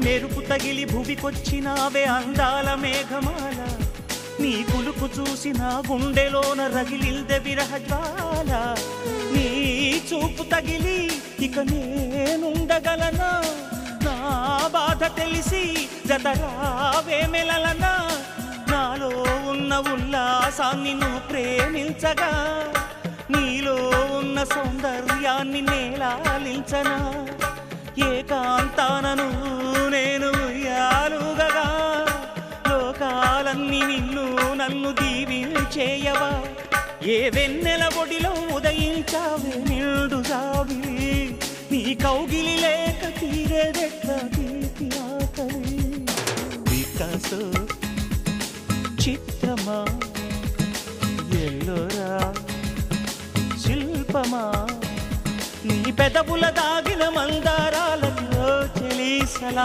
మెరుపు తగిలి భువికొచ్చినావే అందాల మేఘమాల నీ కులుకు చూసి నా గుండెలోన రగిలిల్దె విరహజ్వాల నీ చూపు తగిలి ఇక నేనుండగలనా నా బాధ తెలిసి జతరావే మెలలనా నాలో ఉన్న ఉల్లాసాన్ని నువ్వు ప్రేమించగా నీలో ఉన్న సౌందర్యాన్ని నేలాలించనా ఏకాంతానను నేను ఉయ్యాలుగగా లోకాలన్నీ నిన్ను నన్ను దీవించేయవా ఏ వెన్నెల ఒడిలో ఉదయించావే నిండు జాబిలి నీ కౌగిలి లేక తీరేదెట్లా తీపి ఆకలి వికాసో చిత్రమా ఎల్లోరా శిల్పమా నీ పెదవుల దాగిన మందారా